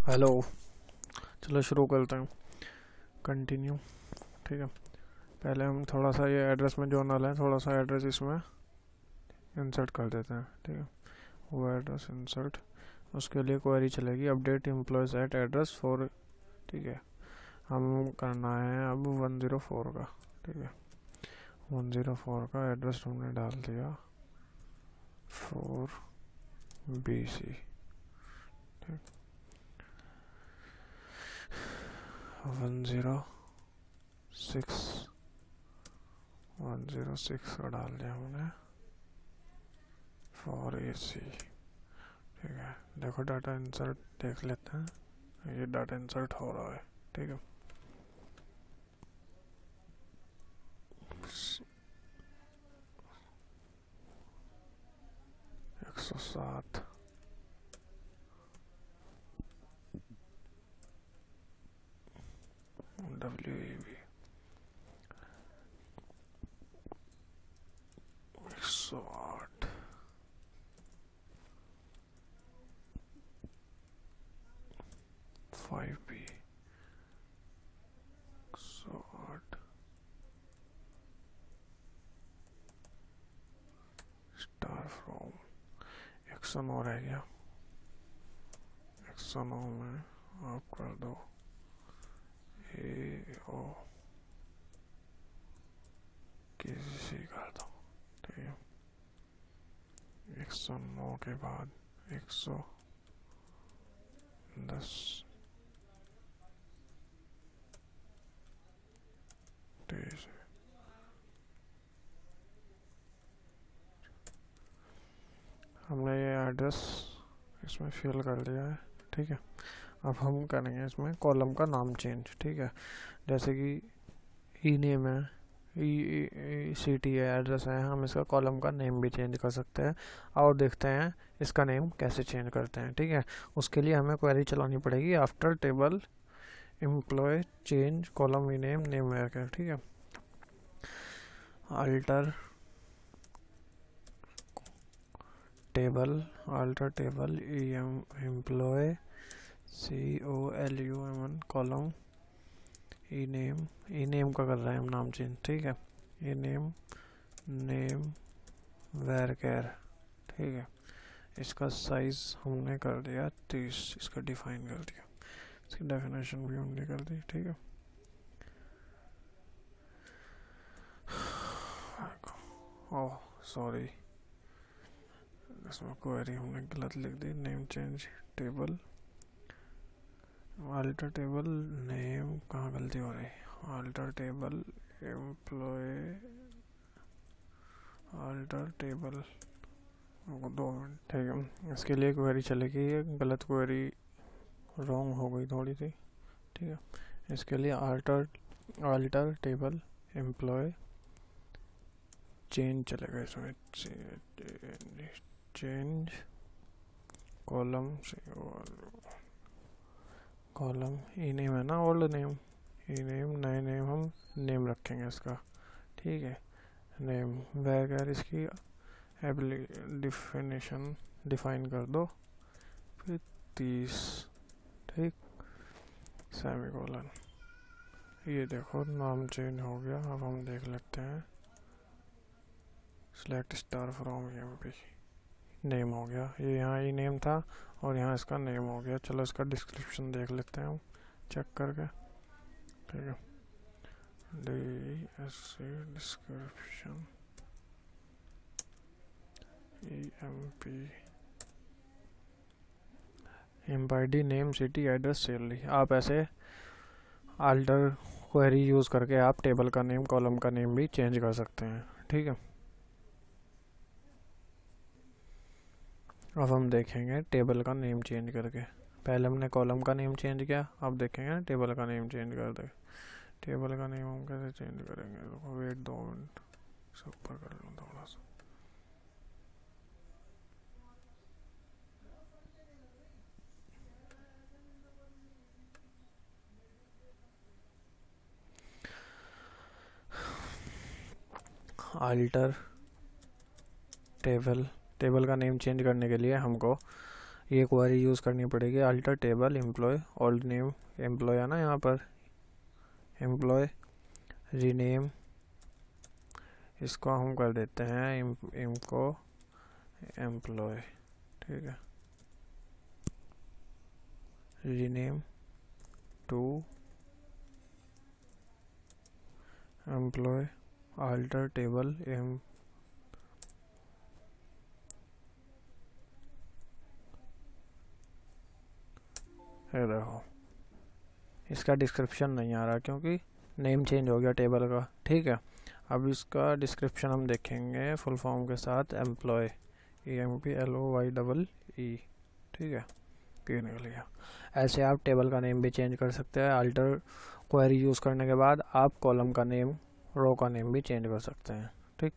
Hello. चलो शुरू करते हैं। कंटिन्यू। ठीक है। पहले हम थोड़ा सा ये एड्रेस में जो डाला है थोड़ा सा एड्रेस इसमें इंसर्ट कर देते हैं। ठीक है। वो एड्रेस इंसर्ट, उसके लिए क्वेरी चलेगी update employees eight address for. ठीक है। हम करना है अब 104 का। ठीक है। 104 का एड्रेस हमने डाल दिया 4 BC। ठीक। 106 का डाल दिया हमने 4AC। ठीक है। देखो डाटा इंसर्ट देख लेते हैं, ये डाटा इंसर्ट हो रहा है। ठीक है। 107 WAV 108 5B 108 स्टार फ्रॉम 109 रह गया। 109 में आप कर दो AO किसी कर दो। ठीक है। 109 के बाद 110 तेईस। हमने ये एड्रेस इसमें फिल कर दिया है। ठीक है। अब हम करेंगे इसमें कॉलम का नाम चेंज। ठीक है। जैसे कि ई नेम है, सिटी है, एड्रेस है, हम इसका कॉलम का नेम भी चेंज कर सकते हैं। और देखते हैं इसका नेम कैसे चेंज करते हैं। ठीक है। उसके लिए हमें क्वेरी चलानी पड़ेगी alter table employ change column E name name variable. ठीक है। Alter table employ COLUM column E name का कर रहे हैं हम नाम चेंज। ठीक है। E name variable. ठीक है। इसका साइज हमने कर दिया 30, इसका डिफाइन कर दिया, इसकी डेफिनेशन भी हमने कर दी। ठीक है। ओह सॉरी, इसमें क्वेरी हमने गलत लिख दी। Name change table alter table name, कहाँ गलती हो रही? Alter table employ alter table 2 minute. ठीक है। इसके लिए क्वेरी चलेगी, ये गलत क्वेरी रॉन्ग हो गई थोड़ी सी। ठीक है। इसके लिए अल्टर टेबल एम्प्लॉय चेंज चलेगा इसमें। चेंज कॉलम ई नेम है ना, ओल्ड नेम ई नेम, नए नेम हम नेम रखेंगे इसका। ठीक है। नेम वगैरह इसकी डिफिनेशन डिफाइन कर दो, फिर 30। ठीक। सेमीकोलन। ये देखो नाम चेंज हो गया। अब हम देख लेते हैं। Select star from MP, name हो गया। ये यहाँ ई नेम था और यहाँ इसका नेम हो गया। चलो इसका डिस्क्रिप्शन देख लेते हैं हम चेक करके। ठीक है। DSC description emp ID name city address salary. आप ऐसे अल्टर क्वेरी यूज़ करके आप टेबल का नेम कॉलम का नेम भी चेंज कर सकते हैं। ठीक है। अब हम देखेंगे टेबल का नेम चेंज करके। पहले हमने कॉलम का नेम चेंज किया, अब देखेंगे टेबल का नेम चेंज कर दे। टेबल का नेम हम कैसे चेंज करेंगे? तो वेट 2 मिनट, से ऊपर कर लूँ थोड़ा सा। अल्टर टेबल का नेम चेंज करने के लिए हमको ये क्वेरी यूज़ करनी पड़ेगी, alter table employ, old name employ है ना यहाँ पर, एम्प्लॉय रीनेम, इसको हम कर देते हैं इनको एम्प्लॉय, ठीक है, rename to employ, alter table देखो इसका डिस्क्रिप्शन नहीं आ रहा क्योंकि नेम चेंज हो गया टेबल का, ठीक है। अब इसका डिस्क्रिप्शन हम देखेंगे फुल फॉर्म के साथ, एम्प्लॉय EMPLOYEE, ठीक है, ये निकल गया। ऐसे आप टेबल का नेम भी चेंज कर सकते हैं। अल्टर क्वेरी यूज़ करने के बाद आप कॉलम का नेम, रो का नेम भी चेंज कर सकते हैं, ठीक।